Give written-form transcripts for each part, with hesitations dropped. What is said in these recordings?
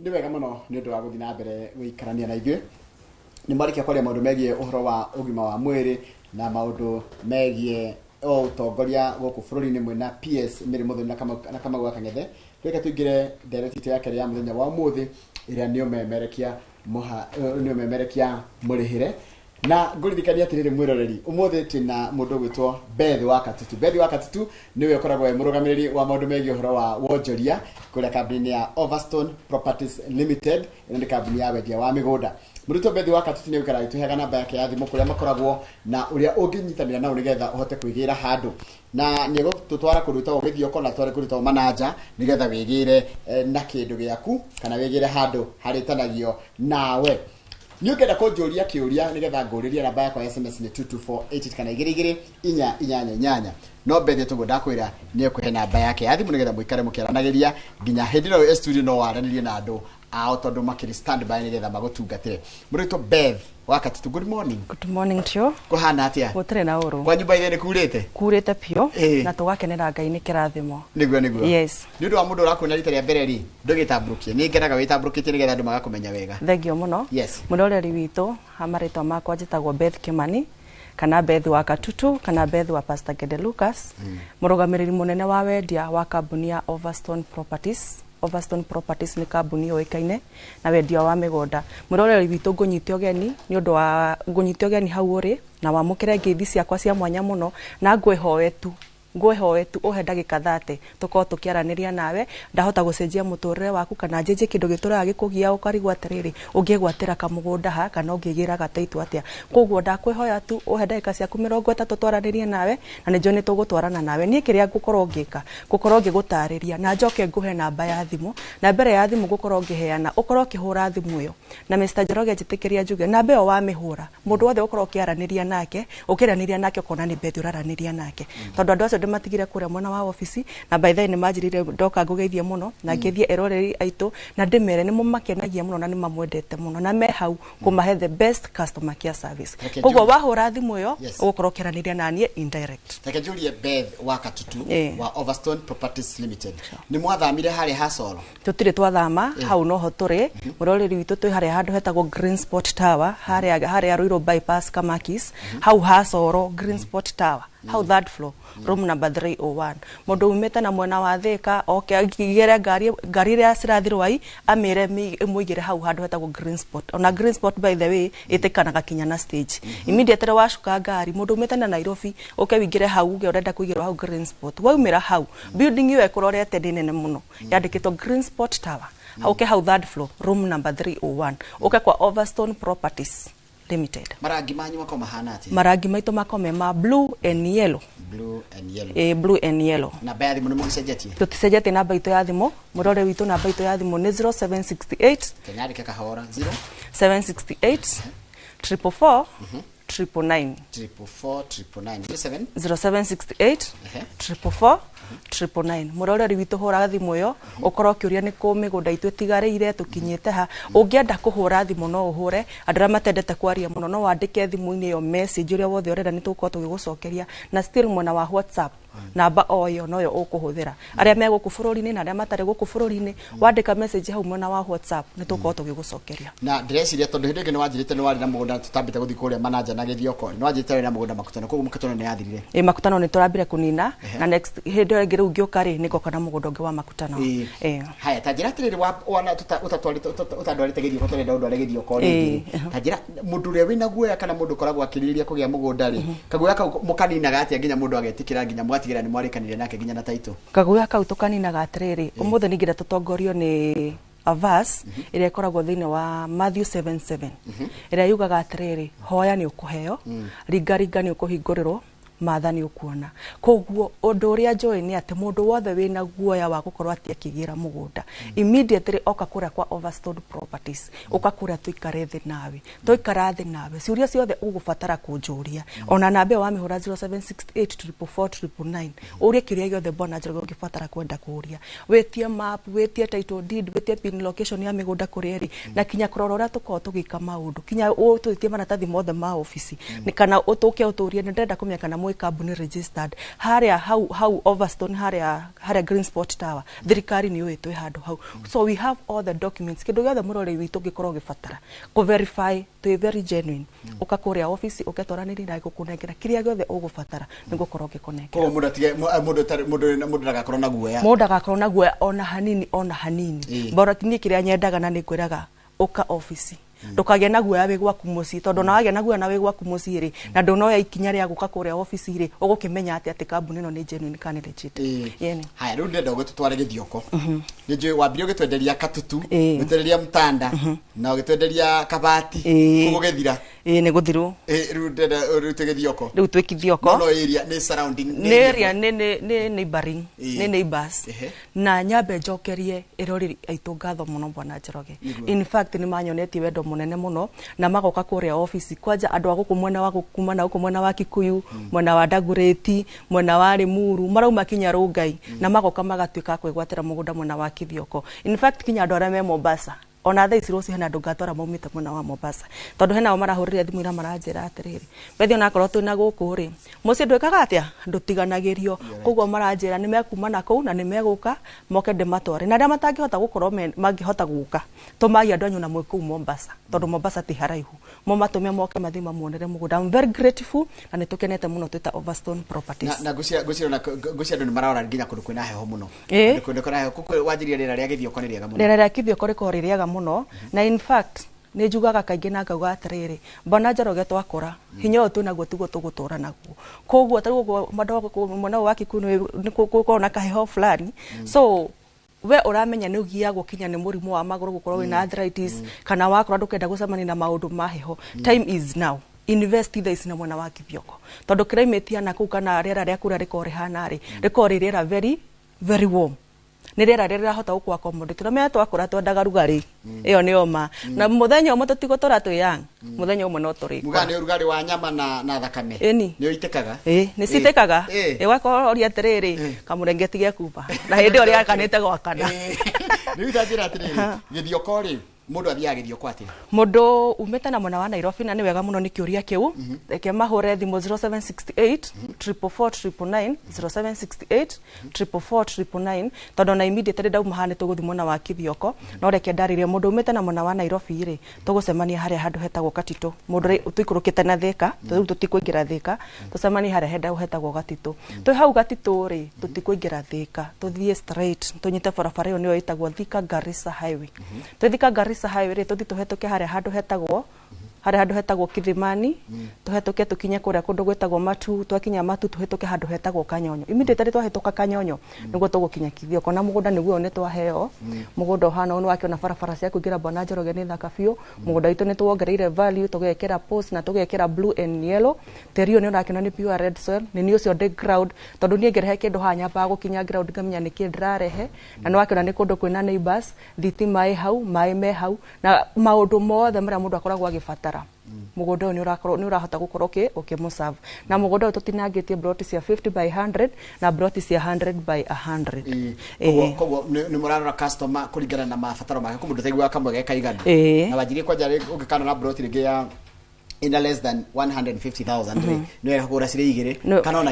nĩ wega mũno nĩ ũndũ wa gũthiĩ na mbere gũikarania na ithuĩ nĩ marĩkia kwaria maũndũ megiĩ ũhoro wa ũgima wa mwĩrĩ na maũndũ megiĩ ũtongoria gũkũ bũrũri-inĩ mwena PS Mary Muthoni na Kamau wa Kang'ethe. Reka tuingĩre ndereti ya kerĩ ya mũthenya wa ũmũthĩ ĩrĩa nĩ ũmemerekia mũrĩhĩre na ngũririkania atĩrĩrĩ mwĩroreri ũmũthĩ twĩna mũndũ ũgwĩtwo Beth wa Katutu. Beth wa Katutu nĩwe ũkoragwo mũrũgamĩrĩri wa maũndũ megiĩ ũhoro wa wonjoria kũrĩa kambuni ya Overstone Properties Limited, ĩno nĩ kambuni ya wendia wa mĩgũnda. Mũrutwo Beth wa Katutu nĩ ũikaraga itũheaga namba yake ya thimũ kũrĩa makoragwo na ũrĩa ũngĩnyitanĩra nao nĩgetha ũhote kwĩgĩra handũ, na nĩ gũtũtwara kũndũ gwĩtagwo Gĩthioko na tware kũndũ gwĩtagwo Mananja nĩgetha wĩgĩre na kĩndũ gĩaku kana wĩgĩre handũ harĩtanagio nawe. Nĩ ũngĩenda kũnjũria kĩũria nĩgetha ngũrĩrie namba yakwa ya SMS nĩ 22488 kana 2288. No Beth tũguo ndakwĩra nĩ ekũhe namba yake ya thimũ nĩgetha mũikare mũkĩaranagĩria nginya hĩndĩ ĩyo studio no waranĩrie na andũ ao tondũ makĩrĩ standby nĩgetha magũtungatĩre. Mũrutwo Beth wa Katutu, good morning. Good morning tio. Kũhana atĩa? Gũtirĩ na ũru. Kwa nyũmba ĩrĩa nĩ kurĩte? Kurĩte piũ na tũgakenera Ngai nĩ kĩrathimo. Nĩguo. Yes. Nĩ ũndũ wa mũndũ ũrakwona rita rĩa mbere ri ndũgĩtambũrũkie. Nĩ ngenaga wĩtambũrũkĩtie nĩgetha andũ magakũmenya wega. Thengio mũno. Yes. Mũroreri witũ hamarĩtwa makwa njĩtagwo Beth Kimani kana Beth wa Katutu kana Beth wa Pastor Gede Lucas. Mũrũgamĩrĩri mũnene wa wendia wa kambuni ya Overstone Properties. Overstone Properties nĩ kambuni yoĩkaine na wendia wa mĩgũnda. Mũroreri witũ ngũnyite ũgeni nĩ ũndũ wa ngũnyite ũgeni hau ũrĩ na wamũkĩre ngeithi ciakwa cia mwanya mũno na ngwĩhoe tu uhe ndagĩka 30 tukorwo tukiaranĩria nawe ndahota gũcenjia mũtũrĩre waku kana njenje kĩndũ gĩtũraga gĩkũgia ũkarigwo atĩrĩrĩ ũngĩgwatĩra kamũgũnda ha kana ũngĩgĩra gataitu atĩa. Koguo ndakwĩhoya tu uhe ndagĩka ciaku 30 twaranĩrie nawe na nĩ njone tũgũtwarana nawe. Niĩ kĩrĩa ngũkorwo ngĩka ngũkorwo ngĩgũtarĩria na njoke nguhe namba ya thimũ na mbere ya thimũ ngũkorwo ngĩheana ũkorwo ũkĩhũra thimũ ĩyo na Mr. Njoroge njĩtĩkĩria njuge namba ĩyo wamĩhũra mũndũ wothe ũkorwo ũkĩaranĩria nake ũkĩaranĩria nake ũkona nĩ Beth ũraranĩria nake tondũ andũ acio matigire kũrĩa mwena wa ofisi na by the way nĩ manjirire ndoka ngũgeithie mũno na ngĩthie eroreri aitũ na ndĩmere nĩ mũmakenagia mũno na nĩ mamwendete mũno na me hau kũmahe the best customer care service. Koguo wahũra thimũ ĩyo ũgũkorwo ũkĩaranĩria na niĩ indirect. Reke njũrie Beth wa Katutu wa Overstone Properties Limited. Nĩ mwathamire harĩa Hasoro? Tũtirĩ twathama hau noho tũrĩ. Mũroreri witũ twĩ harĩa handũ hetagwo Green Spot Tower harĩa Ruiru bypass Kamakis hau Hasoro Green Spot Tower hau third floor room number 301. Mũndũ umĩte na mwena wa Thika oke akigere ngari ĩrĩa cirathirwai amĩre mũigĩre hau handũ hetagwo Green Spot. Ona Green Spot by the way ĩtĩkanaga kinya na stage. Immediately wacuka ngari mũndũ umĩte na Nairobi oke wingire hau uge ũrenda kũigĩrwo hau Green Spot. Waumĩra hau building ĩyo ĩkũrorete ndĩ nene mũno yandĩkĩtwo Green Spot Tower. Oke hau third floor room number 301. Oke kwa Overstone Properties Limited. Marangi manyu mako mahana atĩa? Marangi maitũ mako me blue and yellow. Blue and yellow. Blue and yellow. Namba ya thimũ nĩ mũgĩcenjetie? Tũticenjetie namba itũ ya thimũ. Mũrore witũ namba itũ ya thimũ nĩ 0768 Kenyandĩke kahora 768 444 999 0768 444 999. Mũroreri witũ hũra thimũ ĩyo ũkorwo ũkĩũria nĩ kũ mĩgũnda itũ ĩtigarĩire tũkinyĩte ha. Ũngĩenda kũhũra thimũ no ũhũre, andũ arĩa matendete kwaria mũno no wandĩke thimũ-inĩ ĩyo message ũrĩa wothe ũrenda nĩ tũgũkorwo tũgĩgũcokeria na still mwena wa WhatsApp namba o yo no yo ũkũhũthĩra. Arĩa me gũkũ bũrũri-inĩ na arĩa matarĩ gũkũ bũrũri-inĩ wandĩka message hau mwena wa WhatsApp nĩ tũgũkorwo tũgĩgũcokeria. Na ndĩreciria tondũ hĩndĩ ĩngĩ nĩ wanjĩrĩte nĩ warĩ na mũgũnda tũtambĩte gũthiĩ kũrĩa Mananja na Gĩthioko nĩ wanjĩrĩte wĩ na mũgũnda Makutano, koguo Makutano nĩ yathirire? Makutano nĩ tũrambire kũnina na next hĩndĩ ĩyo ĩngĩ rĩu ngĩũka rĩ nĩ ngoka na mũgũnda ũngĩ wa Makutano. Haya ta njĩra atĩrĩrĩ wana ũtandwarĩte Gĩthioko tũrenda ũndware Gĩthioko rĩngĩ. Ta njĩra mũndũ ũrĩa wĩna guoya kana mũndũ ũkoragwo akĩrĩrĩria kũgĩa mũgũnda rĩ kaguoya kau mũkaninaga atĩa nginya mũndũ agetĩkĩra nginya mwatigĩra nĩ mwarĩkanire nake nginya na taito? Kaguoya kau tũkaninaga atĩrĩrĩ ũmũthĩ nĩngĩenda tũtongorio nĩ a verse ĩrĩa ĩkoragwo thĩinĩ wa Matthew 7:7 ĩrĩa yugaga atĩrĩrĩ hoya nĩ ũkũheo, ringa nĩ ũkũhingũrĩrwo, matha nĩ ũkuona. Koguo ũndũ ũrĩa njũĩ nĩ atĩ mũndũ wothe wĩna guoya wa gũkorwo atĩ akĩgĩra mũgũnda immediately oka kũrĩa kwa Overstone Properties oka kũrĩa tũikare thĩ nawe tũikara thĩ nawe ciũria ciothe ũgũbatara kũnjũria ona namba ĩyo wamĩhũra 0768 444 999 ũrĩa kĩũria gĩothe bona Njoroge ũngĩbatara kwenda kũũria, wĩtie map, wĩtie title deed, wĩtie pin location ya mĩgũnda kũrĩa ĩrĩ na kinya kũrora ũrĩa tũkorwo tũgĩka maũndũ kinya ũtũĩtie maratathi mothe ma ofici kana ũtũke ũtũrie nĩ ndĩrenda kũmenya kana mwĩ company registered haria hau Overstone haria Green Spot Tower thirikari nĩ ũĩ twĩ handũ hau so we have all the documents kĩndũ gĩothe mũrori witũ ngĩkorwo gĩbatara ku verify twĩ very genuine ũka kũrĩa office ũketwaranĩria na gũkũnengera kĩrĩa gĩothe ũgũbatara nĩgũkorwo ngĩkũnengera ko mũndũ ndagakorwo na guoya mũndũ ndagakorwo na guoya ona hanini bora niĩ kĩrĩa nyendaga na nĩngwĩraga ũka office ndũkagĩa na guoya wĩ gwaku mũciĩ tondũ na wagĩa na guoya na wĩ gwaku mũciĩ rĩ na ndũnoya ikinya rĩa gũka kũrĩa office rĩ ũgũkĩmenya atĩ kambuni ĩno nĩ genuine kana legit yeni haya rĩu ndenda ũgĩtũtware Gĩthioko nĩnjũĩ wambire ũgĩtwenderia katutu ũgĩtwenderia mtanda na ũgĩtwenderia kabati kũgũgĩthira nĩ gũthirwo rĩu ndenda ũrute Gĩthioko rĩu twĩ Gĩthioko no area nĩ surrounding nĩ area nĩ neighboring nĩ neighbors na nyambe njokerie ĩrori aitũ ngatho mũno bwana Njoroge in fact nĩ manyonetie wendo munene muno na magoka kũrĩa office kwanja andũ agũkũ mwena wa gũkuma na gũkũ mwena wa Kikuyu mwena wa Dagoretti mwena wa Limuru marauma kinya Rongai na magoka magatuĩka kwĩgwatĩra mũgũnda mwena wa Gĩthioko in fact kinya andũ arĩa me Mombasa ona thaa ici rũciũ hena andũ ngatwara maumĩte mwena wa Mombasa tondũ hena o marahũrĩre thimũ ira maranjĩra atĩrĩrĩ bethi ona korwo twĩna gũkũ rĩ mũciĩ ndwĩkaga atĩa ndũtiganagĩrio koguo maranjĩra nĩ mekuma na kũu na nĩ megũka moke ndĩmatware na arĩa matangĩhota gũkorwo mangĩhota gũka tũmagi andũ anyu na mwĩ kũu Mombasa tondũ Mombasa ti haraihu matũme moke mathi mamuonere mũgũnda I'm very grateful na nĩtũkenete mũno twĩta Overstone Properties na ngũcia andũ nĩ mararora nginya kũndũ kwĩna heho mũno kũndũ kwĩna heho kũkũ wanjĩrĩria rĩera rĩa Gĩthioko nĩ rĩega mũno rĩera rĩa Gĩthioko rĩkoragwo rĩ rĩega mũno na in fact nĩ njugaga kaingĩ na ngauga atĩrĩrĩ bwana Njoroge twakora hinya ũyũ twĩnaguo tiguo tũgũtũra naguo koguo tarĩguo mwena wa Kikuyu nĩ gũkorwo na kaheho fulani so we uramenya nĩ ũgiagwo kinya nĩ mũrimũ wa magũrũ gũkorwo wĩna arthritis kana wakora ndũkenda gũcemania na maũndũ ma heho time is now invest this na mwena wa Gĩthioko tondũ climate ya nakũu kana rĩera rĩa kũrĩa rĩkorwo rĩhana rĩ rĩkorwo rĩ rĩera very warm nĩ rĩera rĩrĩa rĩrahota gũkũ accommodate na mea twakora twendaga rugarĩ ĩyo nĩ oma na mũthenya ũmwe tũtigũtũra twĩ young mũthenya ũmwe no tũrĩkora mugani ũrugarĩ wa nyama na thakame nĩ ũitĩkaga nĩ citĩkaga wakorwo atĩrĩrĩ kamũrengeti gĩkuba na hĩndĩ ĩyo rĩakanĩte gwakana rĩu tanjĩra atĩrĩrĩ Gĩthioko rĩ mũndũ athiaga Gĩthioko atĩa mũndũ umĩte na mwena wa Nairobi na nĩ wega mũno nĩ kĩũria kĩu reke mahũre thimũ 0768 444 0768 444 tondũ na immediately ndauma haha nĩ tũgũthiĩ mwena wa Gĩthioko no reke ndarĩrie mũndũ umĩte na mwena wa Nairobi rĩ tũgũcemania harĩa handũ hetagwo Gatitũ mũndũ tũikũrũkĩte na Thĩka tondũ tũtikũingĩra Thĩka tũcemanie harĩa hetagwo Gatitũ twĩ hau Gatitũ rĩ tũtikũingĩra Thĩka tũthiĩ straight tũnyite barabara ĩyo nĩyo ĩtagwo Thika Garissa Highway Thika Garissa Highway rĩ tũthi tũhetũke harĩa handũ hetagwo Kithimani tũhetũke tũkinye kũrĩa kũndũ gwĩtagwo Matu twakinya Matu tũhetũke handũ hetagwo Kanyonyo immediately twahĩtũka Kanyonyo nĩguo tũgũkinya Gĩthioko na mũgũnda nĩguo nĩ twaheo mũgũnda ũhana ũũ wakĩona barabara cia kũingĩra bwana Njoroge nĩ thaka biũ mũgũnda witũ nĩ tuongereire value tũgekĩra post na tũgekĩra blue and yellow tĩri ũyũ nĩ ũrakĩona nĩ pure red soil nĩ ũcio ndĩ ground tondũ niĩ ngĩrehe kĩndũ haha nyambaga gũkinya ground ngamenya nĩkĩ ndĩrarehe na nĩ wakĩona nĩ kũndũ kwĩna neighbors thitima ĩ hau maĩ me hau na maũndũ mothe marĩa mũndũ akoragwo agĩbatara mũgũnda ũyũ nĩ ũrahota gũkorwo ũkĩmũserve na mũgũnda ũyũ tũtinangĩtie broti cia 50 by 100 na broti cia 100 by 100 koguo nĩ mũrarora customer kũringana na mabataro make kũmũndũ taiguaga kamwe ge kaigana na wanjirie kwanja ũngĩkana na broti rĩngĩ ya in less than 150,000 nĩ wega kũgũra cirĩ igĩrĩ kana ona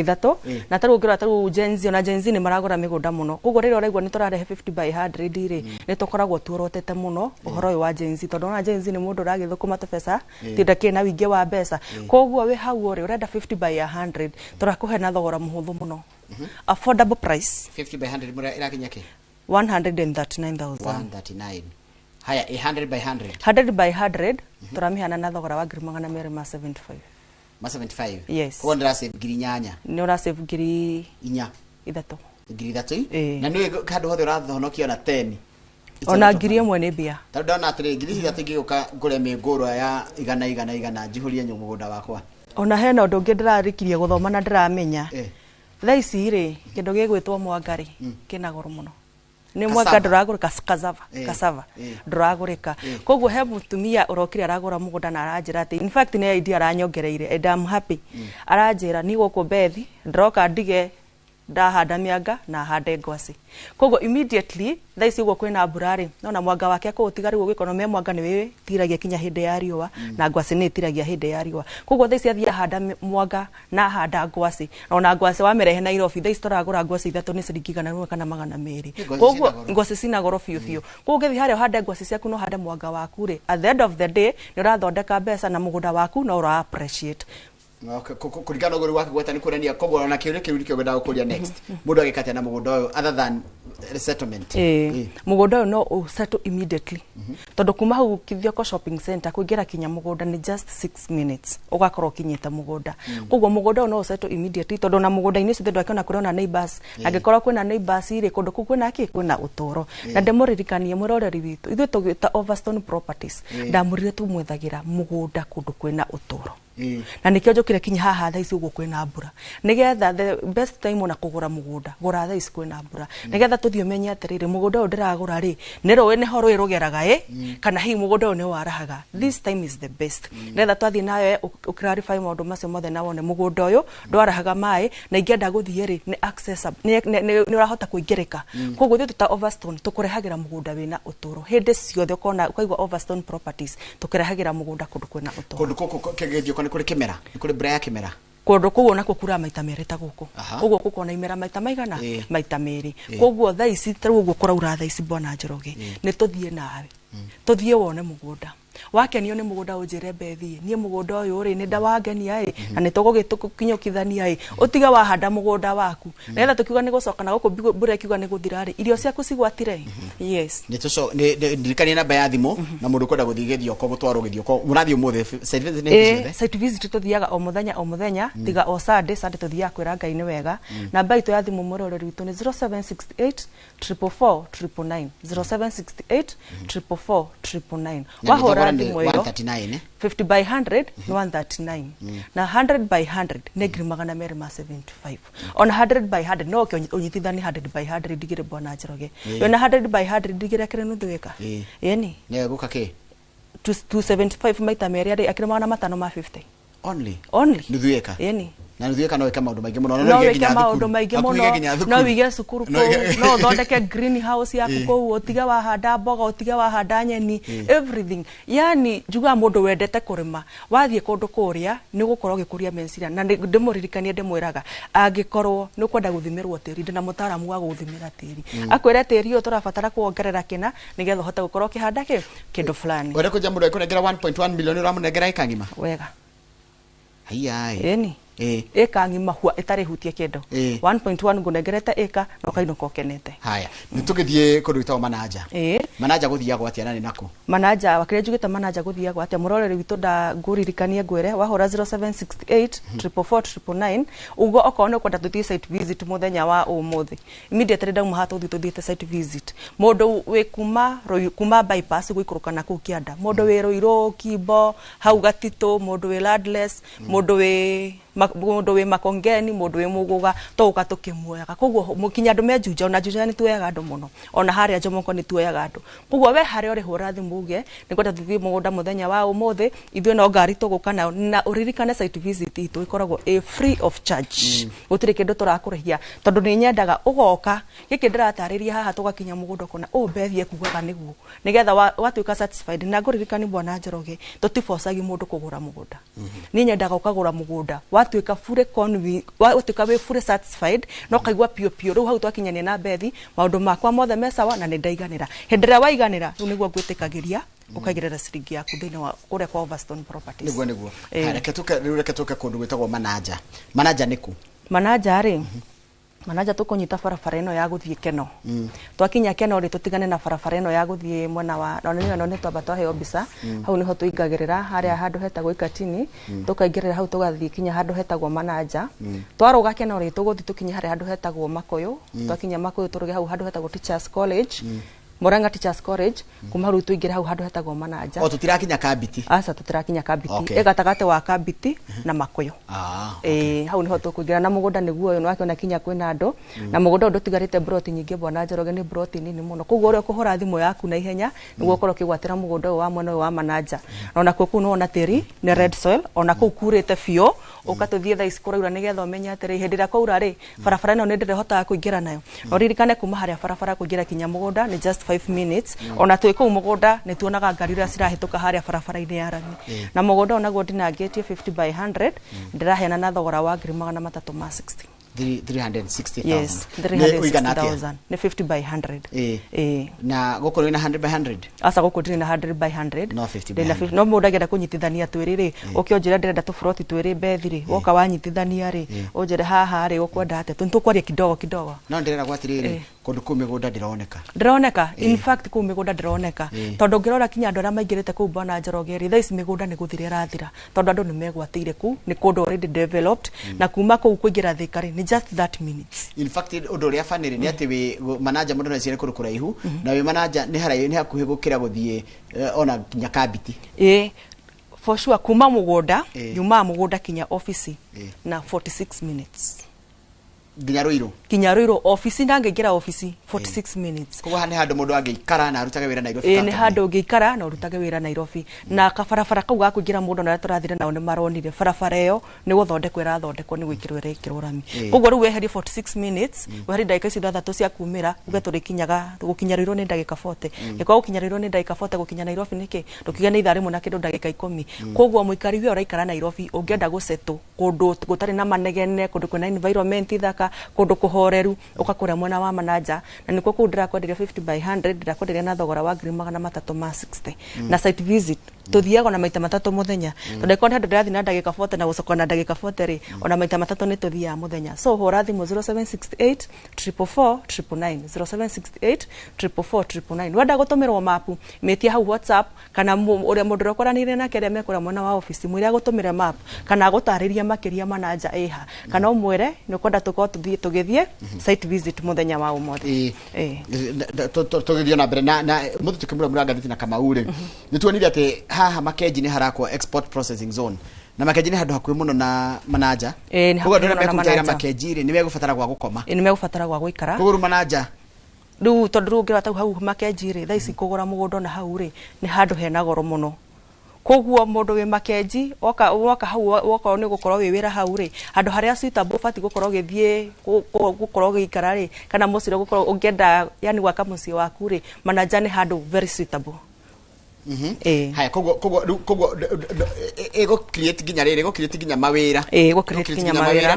ithatũ na tarĩu ũngĩrora tarĩu Gen Z ona Gen Z nĩ maragũra mĩgũnda mũno koguo rĩrĩa ũraigua nĩ tũrarehe 50 by 100 rĩ nĩ tũkoragwo tuorotete mũno ũhoro ũyũ wa Gen Z tondũ ona Gen Z nĩ mũndũ ũragĩthũkũma tũbeca ti ndakĩrĩ na wĩingĩ wa mbeca koguo wĩ hau rĩ ũrenda 50 by 100 tũrakũhe na thogora mũhũthũ mũno affordable price 50 by 100 mũrĩa ĩrakinya kĩ 139,000 haya 100 by 100 100 by 100 turamihana na thogora wa 275 yes kwa ndra save ngiri 8 ni ura save ngiri 4 ithatũ ngiri 3 na nĩ kandu hothe ũrathonokia na 10 ona ngiri ĩmwe nĩ mbia tondũ ndona atĩrĩ ngiri 3 ingĩũka ngũre mĩngũrwa ya igana njihũrie mũgũnda wakwa ona hena ũndũ ũngĩ ndĩrarikirie gũthoma na ndĩramenya thaa ici rĩ kĩndũ gĩgwĩtwo mwanga rĩ kĩna goro mũno nĩ mwanga ndũragũrĩka cassava ndũragũrĩka koguo he mũtumia ũrokire aragũra mũgũnda na aranjĩra atĩ in fact nĩ idea aranyongereire and I'm happy aranjĩra nĩ gũkũ Bethi ndĩroka ndige ndahanda mĩanga na hande ngwacĩ. Koguo immediately thaa ici ũguo kwĩna mbura rĩ, nona mwanga wake akũũtiga rĩu ũgĩkorwo me mwanga nĩ wĩtiragia kinya hĩndĩ ya riũa na ngwacĩ nĩ ĩtiragia hĩndĩ ya riũa. Koguo thaa ici athiĩ ahanda mwanga na handa ngwacĩ, ona ngwacĩ wamĩrehe Nairobi thaa ici tũragũra ngwacĩ ithatũ nĩ ciringi 100 kana 200. Koguo ngwacĩ cina goro biũ biũ. Koguo ũgĩthiĩ harĩa ũhande ngwacĩ ciaku no hande mwanga waku rĩ, at the end of the day nĩ ũrathondeka mbeca na mũgũnda waku no ũra appreciate. Kuringana ũgũri wake gweta nĩ kuonania koguo ona kĩũria kĩu nĩkĩo ngwendaga gũkũria next. Mũndũ agĩkatia na mũgũnda ũyũ other than resettlement. Mũgũnda ũyũ no ũsettle immediately. Tondũ kuma hau Kithioko shopping center kũingĩra kinya mũgũnda nĩ just 6 minutes ũgakorwo kinyĩte mũgũnda. Koguo mũgũnda ũyũ no ũsettle immediately tondũ na mũgũnda-inĩ ũcio ndũ akĩona kũrĩ neighbors. Angĩkorwo kwĩna neighbors rĩ kũndũ kũu kwĩna kĩ kwĩna ũtũro. Na ndĩmũririkanie mwĩroreri witũ ithuĩ tũgĩta Overstone Properties ndamũrire tumwethagĩra mũgũnda kũndũ kwĩna ũtũro. Na nikio njokire kinya haha thaa ici ũguo kwĩna mbura nigetha the best time ona kũgũra mũgũnda gũra thaa ici kwĩna mbura nigetha tũthiĩ menye atĩrĩrĩ mũgũnda ũyũ ndĩragũra rĩ nĩ rũĩ nĩho rũĩ rũgeraga kana hihi mũgũnda ũyũ nĩ warahaga. This time is the best nigetha twathiĩ nayo ũclarify maũndũ macio mothe na wone mũgũnda ũyũ ndwarahaga maĩ na ingĩenda gũthiĩ rĩ nĩ accessible nĩ ũrahota kũingĩrĩka. Koguo ithuĩ ta Overstone tũkũrehagĩra mũgũnda wĩna ũtũro hĩndĩ ciothe ũkaigua Overstone Properties tũkũrehagĩra mũgũnda kũndũ kwĩna ũtũro. Kũndũ kũkũ kĩgĩthio nĩ kũrĩ kĩmera nĩ kũrĩ mbura ya kĩmera kũndũ kũu na kũkura maita merĩ ta gũkũ. Ũguo kũkona imera maita maigana maita merĩ. Koguo thaa ici tarĩ ũguo kũraura thaa ici Bwana Njoroge nĩ tũthiĩ nawe tũthiĩ wone mũgũnda wakenio nĩ mũgũnda ũnjĩre Bethi niĩ mũgũnda ũyũ rĩ nĩ ndawangenia na nĩ tũgũgĩtũkinyũkithania ũtige wahanda mũgũnda waku nĩgetha tũkiuga nĩ gũcoka na gũkũ mbura ikiuga nĩ gũthira rĩ irio ciaku cigwatire. Yes nĩ ndirikania namba ya thimũ na mũndũ kwenda gũthiĩ Gĩthioko gũtwarwo Gĩthioko mũrathiĩ ũmũthĩ site visit tũthiaga o mũthenya tiga o Sunday tũthiaga kwĩra Ngai nĩ wega. Namba itũ ya thimũ mũroreri witũ nĩ 0768 444 999 0768 444 999. Wahora thimũ ĩyo 50 by 100 ni 139 na 100 by 100 nĩ 275. Ona 100 by 100 no ũnyitithanie 100 by 100 ndigire Bwana Njoroge yona 100 by 100 ndigire kĩrĩ nuthu weka yani nĩ guka kĩ 275 maita merĩ arĩ akĩrĩ magana matano ma 50 only nuthu weka yani na nuthu weka no weka maũndũ maingĩ mũno no weka maũndũ maingĩ mũno no wige cukuru kũu no thondeke greenhouse yaku kũu ũtige wahanda mboga ũtige wahanda nyeni everything yani njuga mũndũ wendete kũrĩma wathiĩ kũndũ kũrĩa nĩ gũkorwo gĩkũria meciria na ndĩmũririkanie ndĩmwĩraga angĩkorwo nĩ kwenda gũthimĩrwo tĩri ndĩ na mũtaaramu wa gũthimĩra tĩri akwĩra tĩri ũyũ tũrabatara kuongerera kĩna nĩgetha ũhote gũkorwo kĩhanda kĩndũ fulani wenda kũnja mũndũ ekũnengera 1.1 million ũramũnengera ĩka ng'ima wega ayai eka ng'ima hua ĩtarĩ hutie kĩndũ 1.1 ngũnengerete ĩka no kainũka ũkenete. Haya nĩ tũgĩthiĩ kũndũ gwĩtagwo Mananja. Mananja gũthiagwo atĩa na nĩ nakũ? Mananja wakĩrĩa njugĩte Mananja gũthiagwo atĩa mũroreri witũ ngũririkanie ngwĩre wahora 0768 444 999 ugo okorwo nĩ ũkwenda tũthiĩ site visit mũthenya wa ũmũthĩ immediately ndauma haha tũthiĩte site visit mũndũ wĩ kuma bypass gũikũrũka na kũu Kĩanda mũndũ wĩ Rũirũ Kimbo hau Gatitũ mũndũ wĩ Landless mũndũ wĩ Makongeni mũndũ wĩ Mũgũga tũũka tũkĩmuoyaga. Koguo mũkinya andũ menjunja ona njunja nĩ tuoyaga andũ mũno ona harĩa Jomoko nĩ tuoyaga andũ. Koguo we harĩa ũrĩ hũra thimũ uge nĩ kwenda tũthiĩ mũgũnda mũthenya wa ũmũthĩ ithuĩ no ngari tũgũka nayo na ũririkane site visit itũ ĩkoragwo free of charge gũtirĩ kĩndũ tũrakũrĩhia tondũ nĩ nyendaga ũgoka gĩkĩ ndĩratarĩria haha tũgakinya mũgũnda kona Bethi kugaga nĩguo nĩgetha watuĩka satisfied na ngũririkani Bwana Njoroge tũtibocagi mũndũ kũgũra mũgũnda niĩ nyendaga ũkagũra mũgũnda watuĩka wĩ fully satisfied no kaigua pio rĩu hau twakinyania na Bethi maũndũ makwa mothe mesawa na nĩ ndaiganĩra hĩndĩ ĩrĩa waiganĩra rĩu nĩguo ngwĩtĩkagĩria ũkaigĩrĩra ciringi yaku thĩinĩ wa kũrĩa kwa Overstone Properties. Nĩguo reke tũke kũndũ gwĩtagwo Mananja. Mananja nĩ kũ? Mananja rĩ Mananja tũkũnyita barabara ĩno ya gũthiĩ Keno twakinya Keno rĩ tũtigane na barabara ĩno ya gũthiĩ mwena wa nĩ twamba twaheo mbica hau nĩho tũingagĩrĩra harĩa handũ hetagwo Ikatini tũkaingĩrĩra hau tũgathiĩ kinya handũ hetagwo Mananja twaroga Keno rĩ tũgũthiĩ tũkinye harĩa handũ hetagwo Makũyũ twakinya Makũyũ tũroge hau handũ hetagwo Teachers College Murang'a Teachers College kuma hau tuingira hau handu hetagwo Manaja. O tutirakinya Kabiti. Aca tutirakinya Kabiti. Egatagate wa Kabiti na Makuyu. Hau niho tukuingira na mugunda niguo uyu nwakiona kinya kwina andu na mugunda undu tigarite broti nyingi Bwana Njoroge ni broti nini muno. Koguo uri kuhura thimu yaku na ihenya niguo ukorwo kigwatira mugunda wa mwena wa Manaja. Na kuo kuno ona tiri ni red soil ona kuu kurite fio ukatuthie tha ici kuraura nigetha umenye atiri hindi ria kwaura ri barabara ino ni ndirihotaga kuingira nayo. No ririkane kuma haria barabara kuingira kinya mugunda ni just 5 minutes. Ona twi kuu mugunda ni tuonaga ngari iria cirahituka haria barabara-ini ya rami. Na mugunda onaguo ndinangitie 50 by 100 ndiraheana na thogora wa 360. 360,000. Yes, 360,000. Ni 50 by 100. Na gukuru ina 100 by 100. Asa gukuru ina 100 by 100. No 50 by 100. No mundu agenda kunyitithania twiri ri ukionjira ndirenda tufuroti twiri bethi ri woka wanyitithania ri unjire haha ri ukwenda ate tukwaria kidogo. No ndirenda gwatiriri kundu ku migunda ndironeka. In fact ku migunda ndironeka tondu ngirora kinya andu aria maingirite ku Bwana Njoroge ri thaici migunda ni guthire rathira tondu andu ni megwatire ku ni kundu already developed na kuma ku kuingira thikari ni just 30 minutes. In fact undu uria fanire ni ati wi Manaja mundu nacire kuru kuraihu na wi Manaja ni haraihu ni hakuhi gukira guthie ona kinya Kabiti. For sure kuma mugunda yuma mugunda kinya office na 46 minutes. Kinya Ruiru office ndangegira office 46 minutes. Kuwa ni handu mundu angeikara na arutage wira Nairobi. Ni handu ungeikara na urutage wira Nairobi. Na kabarabara kau gakuingira mundu na turathire nao ni maronire barabara iyo ni guthondekwo irathondekwo ni gwikirwo irekirwo rami. Koguo ru weheri 46 minutes weheri ndagika ici 3 cia kumira uge turikinyaga gukinya Ruiru ni ndagika 40. Gikwa gukinya Ruiru ni ndagika 40 gukinya Nairobi niki tukiga ni ithari muna kindu ndagika 10. Koguo muikari wi uraikara Nairobi ungienda guseto kundu gutari na manegene kundu kwina environment ithaka kundu kuhoreru ukakura mwena wa Manaja na nikuo kundira kwenderia 50 by 100 ndirakwenderia na thogora wa 360 na site visit tuthiaga na maita matatu muthenya tondu konde handu ndirathi na ndagika 40 na gucoka na ndagika 40 ri ona maita matatu ni tuthia muthenya so hora thimu 0768 444 999 0768 444 wenda gutumirwo mapu metia hau WhatsApp kana uria mundu rokoranire nake ria mekura mwena wa office mwira gutumire map kana gutariria makiria Manaja eha kana umwire ni kwenda tuko tugithie site visit muthenya wa umothe tugithie na mbere na muthu tukimura muranga na Kamaure ni tuonire ati haha Makenji ni harakwo export processing zone na Makenji ni handu hakuhi muno na Manaja koguo ndona mekutaira Makenji ri ni megubatara gwa gukoma ni megubatara gwa guikara koguo Manaja riu tondu ngira tau hau Makenji ri thaici kugura mugunda na hau ri ni handu hena goro muno koguo mundu wi Makenji woka hau woka ni gukorwo wi wira hau ri handu haria suitable fati gukorwo githie gukorwo giikara ri kana mucire gukorwo ungienda yani gwaka mucii waku ri Manaja ni handu very suitable. Haya koguo ego create ginya riri go create ginya mawira go create ginya mawira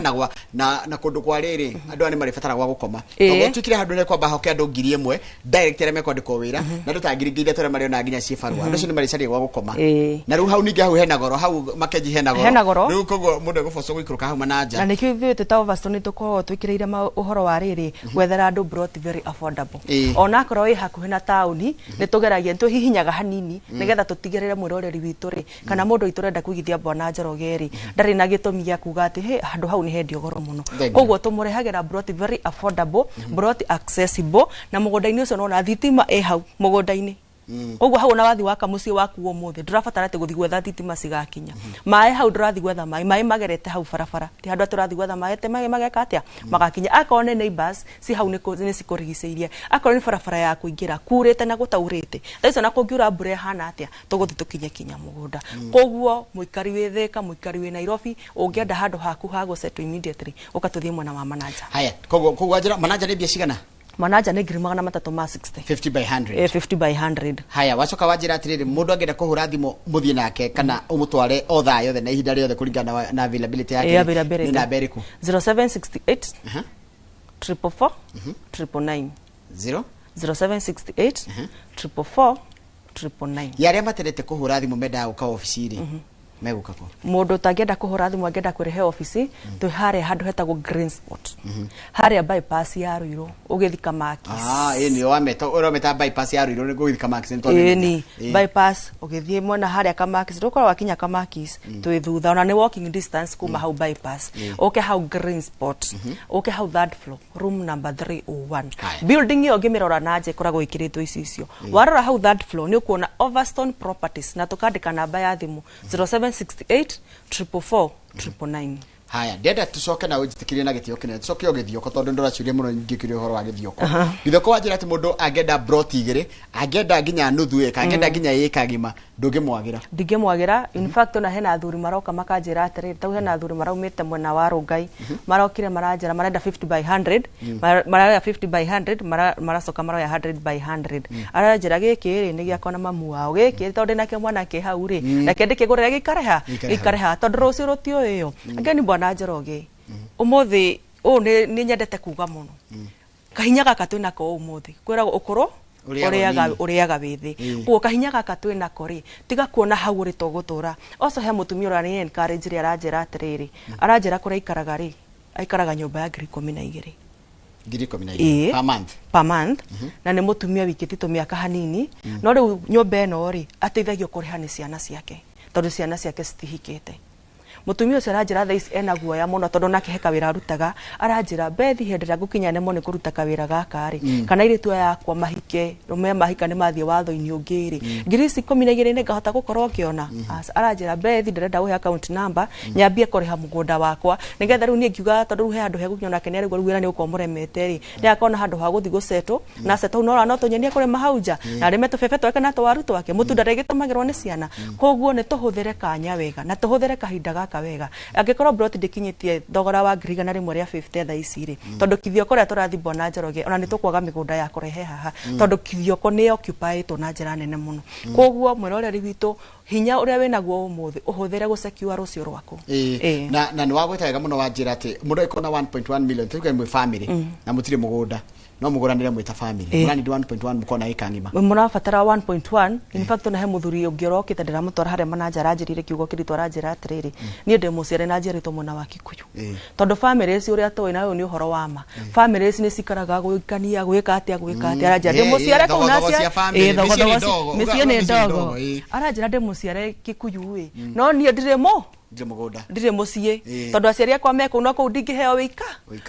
na kundu kwa riri andu ani maribatara gwa gukoma koguo twikire handu ne kwamba hoke andu 1000 direct ere mekwandikwo wira na ndutangirigire tore mari ona ginya cibaru andu cio ni maricari gwa gukoma na riu hau ningi hau hena goro hau Makenji hena goro riu koguo mundu gufoco guikuruka hau Manaja na nikio ithuĩ ta Overstone tukorwo twikireire uhoro wa riri gwethera andu brought very affordable ona korwo wi hakuhi na tauni ni tugeragia tuhihinyaga hanini nigetha tutigirire mwiroreri witu ri kana mundu iturenda kuigithia Bwana Njoroge ri ndari na gitumi gia kuga ati handu hau ni hendio goro muno koguo tumurehagira brought very affordable brought accessible na mugunda-ini ucio no na thitima hau mugunda-ini koguo hau na wathi waka mucii waku umuthe ndurabatara ati guthi gwetha thitima cigakinya mai hau ndurathi gwetha mai magerete hau barabara ti handu turathi gwetha mai te mageka atia magakinya akone neighbors si hau ni cikurigiceirie akone ni barabara ya kuingira kurite na gutaurite thaico na kungiura mbura hana atia tuguthi tukinye kinya mugunda koguo muikari wi Thika muikari wi Nairobi ungienda handu haku ha gusetwo immediately ukatuthie mwena wa Manaja. Haya koguo ajira Manaja ni bia cigana Manaja ni 360 50 by 100 50 by 100 haya wacoka wajira atiriri mundu angenda kuhura thimu muthie nake kana umutware o thaa yothe na ihinda riothe kuringana na availability yake ni na beriku 0768 444 999 0768 444 999 yaria materete kuhura thimu menda uka office ri meguka ko mundu tangenda kuhura thimu angenda kurehe office twi hare handu hetagwo green spot hare bypass ya Ruiru ugithika Makis ni wameta urometa bypass ya Ruiru ni gugithika Makis ni bypass ugithie mwena hare Kamakis ndukora wakinya Kamakis twi thutha ona ni walking distance kuma hau bypass okay hau green spot okay hau third floor room number 301 building yo gimirora naje koragwo ikiritwo icio warora hau third floor ni ukuona Overstone Properties na tukandika namba ya thimu 0768 444 999. Haya ndenda tucoke na ujitikirie na gitio kinene tucoke ogithio tondu nduraciuria muno ngikirio horo wa githioko githoko wanjira ati mundu angenda broti igiri angenda nginya nuthu eka angenda nginya eka gima ndungimwagira ndingimwagira in fact ona hena athuri maroka makanjira atiri tau hena athuri maraumite mwena wa Rungai marokire maranjira marenda 50 by 100 maraya 50 by 100 maracoka maraya 100 by 100 aranjira giki ri ni giakona mamu wao giki tondu nake mwana ke hau ri nake ndikigurira gikareha tondu rucio rutio iyo ngeni bwana Njoroge umuthi ni nyendete kuga muno kahinya gaka twina ko umuthi kwira ukuru uriaga withi kuo kahinya gaka twina ko ri tiga kuona hau ri to gutura oso he mutumia ura ni encourage ri aranjira atiriri aranjira kuri ikaraga ri aikaraga nyumba ya ngiri 12 per month na ni mutumia wikitito miaka hanini no ri nyumba eno ri ateithagio kuriha ni ciana ciake tondu ciana ciake citihikite mutumia ucio aranjira thais ena guoya muno tondu nake heka wira arutaga aranjira Bethi hendera gukinya nemo ni kuruta kawira gaka ri kana ire tu yakwa mahike rume mahika ni mathie watho-ini ungiri ngiri 12 ni ngahota gukorwo kiona aranjira Bethi ndirenda uhe account number nyambie kuriha mugunda wakwa nigetha riu ni ngiuga tondu he andu he gukiona kene ari gwira ni ukomuremete ri ni akona handu ha guthi guseto na seto no tunyenia kuri mahauja na rime tubebe tweke na twaru twake mutunda regitumagirwo ni ciana koguo ni tuhuthire kanya wega na tuhuthire kahinda wega angikoro broti dikinyitie thogora wa ngiriga na rimwe ria 50 tha ici ri tondu kithioko ria turathi bona Njoroge ona ni tukwaga migunda ya kurehe haha tondu kithioko ni occupy to na njira nene muno koguo mwero ria witu hinya uria wina guo umuthi uhuthire gucecure rucio rwaku na ni wagweta wega muno wanjira ati mundu ikona 1.1 million tuge mwe family na mutire mugunda no muguranire mwita family murani 1.1 mukona ikangima murabatara 1.1 in fact na he muthuri ungirokite ndiramutwara hare manager aranjirire kiugo kiritwara njira atiriri ni ndi muciare na njirito muna wa Kikuyu tondu families uria toy nayo ni uhoro wa ma families ni cikaraga gwikania gwika atia aranjira ndi muciare ku nacia micii ni ndogo aranjira ndi muciare Kikuyu wi no ni ndirimo ndire mucie tondu aciari akwa meko no ko ndingiheo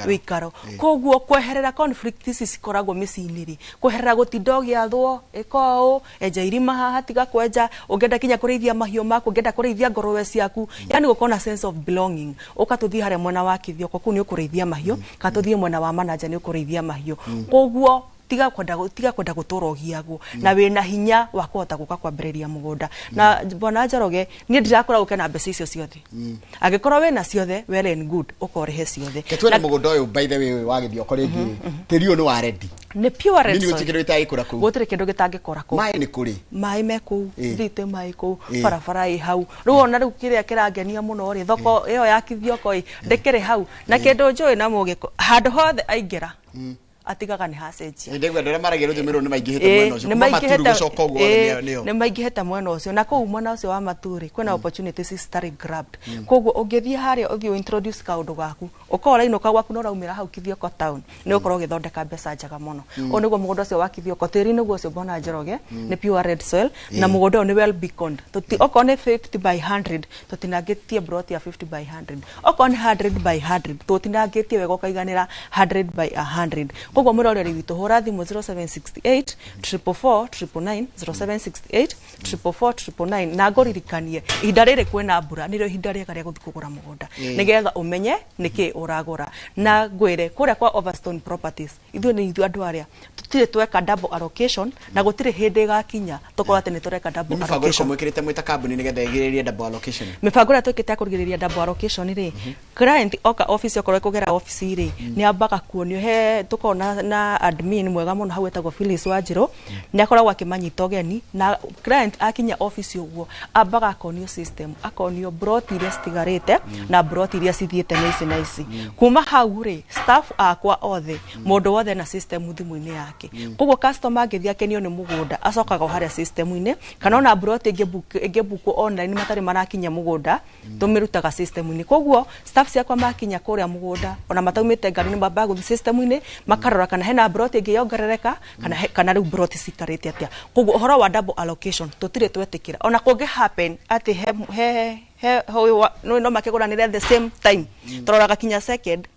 wikaro koguo kweherera conflict ici cikoragwo micini ri kweherera gutindogia thwo iko enja irima haha tiga kwenja ungenda kinya kurithia mahio maku ungenda kurithia ngorowe ciaku yani gukona sense of belonging ukatuthia hare mwena wa kithioko ku ni ukurithia mahio katuthie mwena wa manager ni ukurithia mahio koguo tiga kwenda gutorogiago na wina hinya wa kuhota guka kwambiriria mugunda na bona Njoroge ni ndirakora gukena mbeca icio ciothe agikorwo wina ciothe well and good ukorehe ciothe ketwena mugunda uyu by the way wa githioko ringi tirio ni wa ready ni pure red soil ni utikirite ikura ku gutire kindu gitangikora ku mai ni kuri mai meku thite mai ku barabara i hau riu ona riu kiria kirangenia muno ri thoko iyo ya kithioko ndekere hau na kindu njui na mugiko handu hothe aingira atigaga ni hacenjia ndegwa ndore maragira thimiro ni maingihete mwena ucio kuma maturu gucoka uguo ni maingihete mwena ucio na kou mwena ucio wa maturi kwena opportunities start grabbed koguo ungithie haria uthio introduce kaundu gaku ukora inoka gwaku no raumira hau Kithioko town ni ukorwo githondeka mbeca njaga muno o niguo mugunda ucio wa Kithioko tiri niguo ucio bona Njoroge ni pure red soil na mugunda ni well beaconed tuti okone 50 by 100 tutinangitie broti ya 50 by 100 okone 100 by 100 tutinangitie wega ukaiganira 100 by 100 koguo muroreri witu hura thimu 0768 444 0768 444 na ngoririkanie ihinda riri kwena mbura nirio ihinda riega ria guthi kugura mugunda nigetha umenye niki uragura na ngwire kuria kwa Overstone Properties ithuĩ ni ithuĩ andu aria tutire tweka double allocation na gutire hindi gakinya tukorwo ati ni tureka double allocation mwikirite mwita kambuni nigetha igiririe double allocation mibango ria twikite kurigiriria double allocation ri client oka office okorwo kugera office ri ni ambaga kuonio he tukona na admin mwega muno hau etagwo Phyllis Wanjiru ni akoragwo akimanyita ogeni na client akinya office uguo ambaga akonio system akonio brot iria stigarite na brot iria cithiete na ici kuma hau ri staff akwa othe mundu wothe na system thimu-ini yake koguo customer angithia kenio ni mugunda acokaga haria system-ini kana ona brot ingebuku online matari marakinya mugunda tumirutaga system-ini koguo staff ciakwa makinya kuria mugunda ona mataumite ngari ni mamba guthi system-ini makarora kana hena brot ingiongerereka kana riu brot cikarite atia koguo uhoro wa double allocation tutire twetikira ona kunge happen ati he no makiguranire the same time tororaga kinya second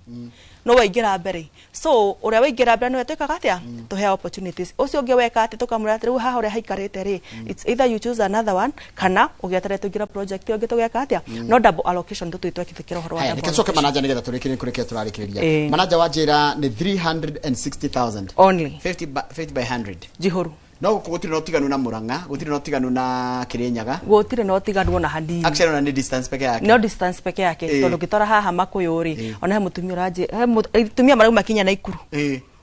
no waingira mbere so uria waingira mbere no wetwikaga atia tuhe opportunities ucio unge weka ati tukamura ati riu haha uria haikarite ri it's either you choose another one kana ugiatare tugira project unge tugeka atia no double allocation tutwikithikira uhoro wa double allocation manager nigetha turikire kurike turarikiria manager wa njira ni 360,000 only 50 by 100 jihuru no gutire no tiganu na Murang'a gutire no tiganu na Kirinyaga gutire no tiganu ona hanini actually ona ni distance peke yake no distance peke yake tondu gitora haha Makuyu ri ona he mutumia uraje he mutumia marauma kinya na Ikuru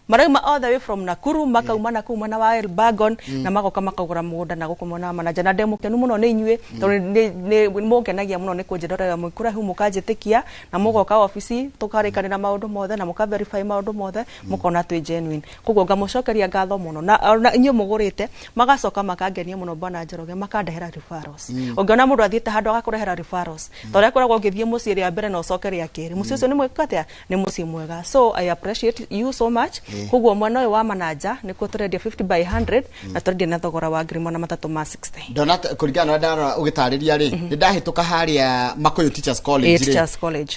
marauma all the way from Nakuru makauma na kuma na wa Elbagon na magoka makagura mugunda na gukumona manager na ndemukenu muno ni inyue tondu ni mugenagia muno ni kunjirorera mwikura hu mukanjitikia na mugoka office tukarikanira maundu mothe na muka verify maundu mothe mukona twi genuine koguo ngamucokeria ngatho muno na inyu mugurite magacoka makangenia muno bwana Njoroge makandehera referrals ungiona mundu athiete handu agakurehera referrals tore koragwo ngithie mucie ria mbere no cokeria kiri mucie ucio ni mwekatia ni mucie mwega so I appreciate you so much koguo mwana uyu wa manager nikuo turendia 50 by 100 na turendia na thogora wa ngiri mona matatu ma 60 donat kuringana na ndara ugitariria ri ni ndahituka haria Makuyu Teachers College Teachers College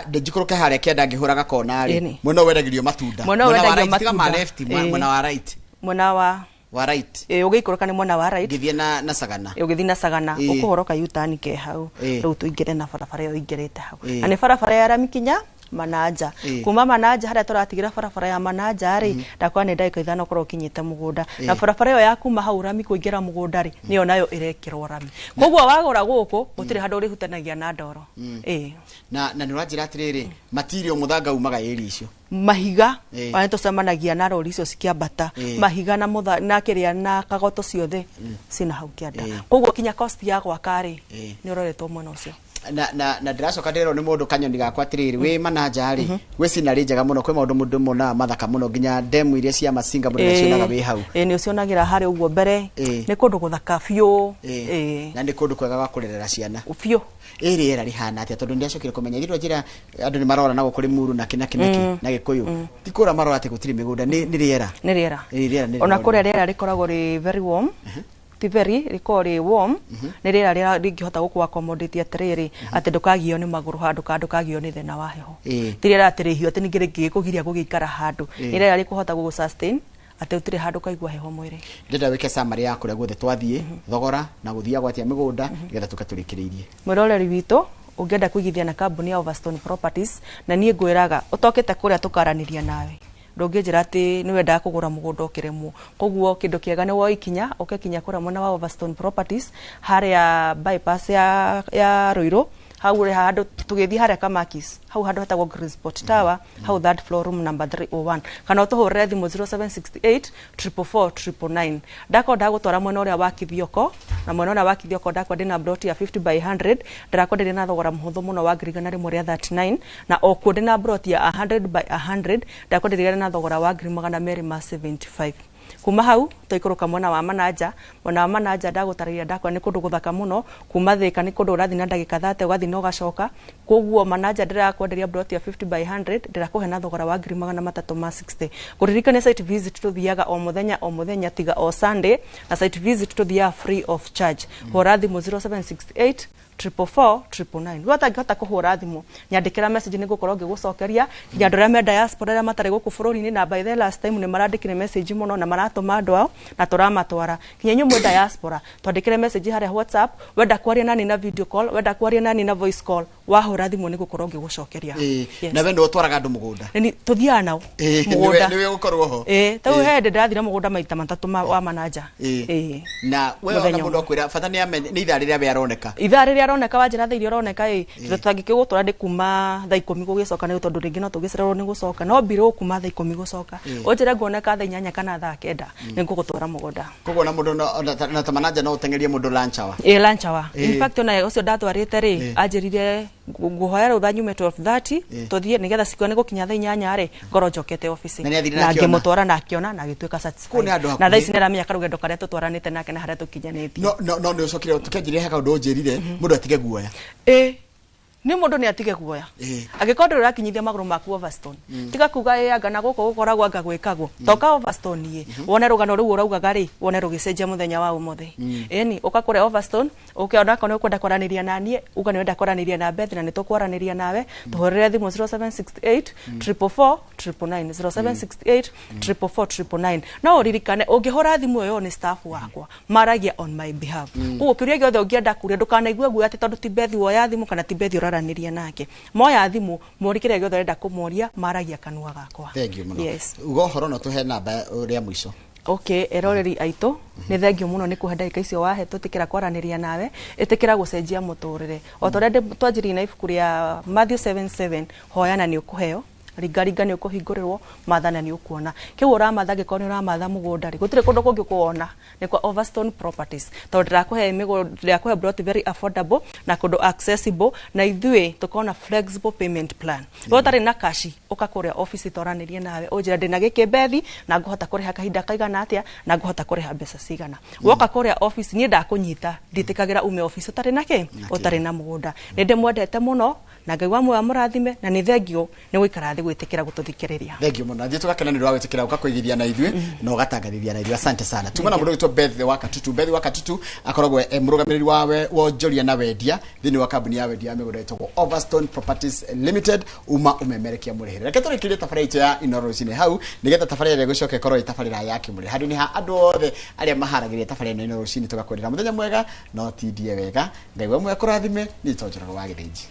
ndijikuruke haria kienda ngihuraga kona ri mwena wendagirio matunda mwena wa left mwena wa right mwena wa right ugikuruka ni mwena wa right ngithie na Sagana ugithie na Sagana ukuhoroka yutani ke hau riu tuingire na barabara yo ingirite hau na ni barabara ya Ramikinya manager kuma manager haria turatigira barabara ya manager ri ndakwa ni ndaika ithano korwo kinyite mugunda na barabara yo ya kuma hau Rami kuingira mugunda ri niyo nayo irekirwo Rami koguo wagura guku gutire handu uri hutanagia na ndoro na ni urajira atiriri material muthanga umaga eri icio mahiga wana tucemanagia na rori icio cikiambata mahiga na mutha na kiria na kagoto ciothe cina hau kianda koguo kinya cost ya gwaka ri ni uroretwo mwena ucio na ndiracoka ndero ni mundu kanyoni gakwa atiriri wi manager ri gwi scenery njega muno kwi maundu mundu mona mathaka muno nginya demu iria cia masinga mundu nacionaga wi hau ni ucionagira hari uguo mbere ni kundu guthaka biu na ni kundu kwega gwa kurerera ciana biu riera rihana atia tondu ndiacokire kumenya thirwo njira andu ni marora na gukuri muru na kinaki na Gikuyu tikura marora ati gutiri migunda ni riera ona kuria riera rikoragwo ri very warm very rikori warm ni rira ringihota gukua accommodate atiriri ati ndukagio ni maguru handu kandu kagio ni thina wa heho tirira atirihio ati ningire ngikugiria gugikara handu ni rira rikuhota gugu sustain ati utire handu kaigua heho mwiri ndenda wike summary ya kuria guothe twathie thogora na guthia gwatia migunda nigetha tukaturikiririe mwiroreri witu ungienda kuigithia na kambuni ya Overstone Properties na nie ngwiraga utokete kuria tukaraniria nawe ndongenjira ati ni wenda kugura mugunda ukiremwo koguo kindu kiega ni woikinya ukekinya kura mwana wa Overstone Properties haria bypass ya Ruiru hau ri handu tugithii haria Kamakis hau handu hetagwo Green Spot Tower hau third floor room number 301 kana utuhurire thimu 0768 444 999 ndako ndagutwara mwena uria wa Kithioko na mwena uria wa Kithioko ndako ndina broti ya 50 by 100 ndirako ndiri na thogora muhuthu muno wa ngiri 139 na okuo ndina broti ya 100 by 100 ndako ndiri na thogora wa ngiri 275 kuma hau toikuruka mwana wa manager ndagutariria ndakwa ni kundu guthaka muno kuma Thika ni kundu urathi na ndagika 30 ugathi no gacoka koguo manager ndirakwenderia brot ya 50 by 100 ndirakuhe na thogora wa ngiri 360 kuririkania site visit tuthiaga o muthenya tiga o Sunday na site visit tuthiaga free of charge horathi 0768 444 watangihota kuhura thimu nyandikira message ni gukorwo ngigucokeria kinya ndore me diaspora ria matari guku bururi-ini na by the last time ni marandikire message muno na maratuma andu ao na turamatwara kinya nyu mwe diaspora twandikire message haria WhatsApp wenda kwaria nani na video call wenda kwaria nani na voice call wahura thimu ni gukorwo ngigucokeria na wendo twaraga andu mugunda ni tuthiaga nao mugunda niwe gukorwo ho tau hende ndathira mugunda maita matatu wa manager na wewe ona mundu akwira bata ni ithaa riria we aroneka roneka wanjira tha irio roneka tutangikigutwara ndi kuma tha 10 gugicoka ni tondu ringi no tugicererwo ni gucoka no mbiro kuma tha 10 gucoka unjira nguoneka tha 8 kana tha 9 ni ngugutwara mugunda koguo na mundu na tamanaja no utengerie mundu lunch hour lunch hour in fact ona ucio ndatwarite ri anjirire nguhoya rutha nyume 12:30 tuthie nigetha siku ni gukinya tha 8 ri ngoro njokete office na ngimutwara na akiona na gituika satisfied na tha ici niramenya karugendo karia tutwaranite nake na haria tukinyanĩtie no ni ucokire tukenjire haka undu njirire mundu atige guoya ni mundu ni atige guoya agikorwo urakinyithia maguru maku Overstone tiga kuga anga na guko gukoragwo anga gwikagwo toka Overstone ye wone rugano ru uraugaga ri wone rugicenjia muthenya wa umothe eni ukakore Overstone ukiona kono ukwenda kwaraniria nanie uga ni wenda kwaraniria na Beth na nitukwaraniria nawe tuhorere thimu 0768 444 999 0768 444 999 no uririkane ungihora thimu yo ni staff wakwa maragia on my behalf ukiria giothe ungienda kuria ndukanaigwe guo ati tondu ti Beth woya thimu kana ti Beth raniria nake moya thimu morikire giothe renda kumoria maragia kanua gakwa thank you muno ugo horo no tuhe namba uria mwisho okay eroreri aito ni thengio muno ni kuhe ndagika icio wahe tutikira kwaraniria nawe itikira gucenjia muturire o tondu twanjiri na ibuku ria Matthew 7:7 hoyana ni ukuheo rigaringa ni ukuhingurirwo mathana ni ukuona kiu uramatha gikoni uramatha mugunda ri gutire kundu kungi kuona ni kwa Overstone Properties tondu ndirakuhe ndirakuhe brought very affordable na kundu accessible na ithui tukona flexible payment plan wotari na kashi ukakuria office toranirie nawe unjira ndina giki Bethi na nguhota kuriha kahinda kaigana atia na nguhota kuriha mbeca cigana woka kuria office ni ndakunyita nditikagira ume office utari nake utari na mugunda ni ndimwendete muno na Ngai wa mwe amurathime na ni thengio ni gwikara thi gwitikira gututhikiriria thengio muno thie tugakenanirwa gwitikira ukakoigithia na ithui na ugatangathithia na ithui asante sana tumana mundu gitwa Beth wa Katutu akoragwo murugamiriri wawe wonjoria na wendia thini wa kambuni ya wendia migunda itagwo Overstone Properties Limited uma umemerekia murihire reke turikirie tabarĩra ya inorocine hau nigetha tabarĩra ĩrĩa gucoka ikorwo itabarĩra ya kimuri handu ni ha andu othe aria maharagiria tabarĩra inorocine tugakwirira muthenya mwega no tindie wega Ngai wa mwe akurathime ni tonjororo wa githĩnji.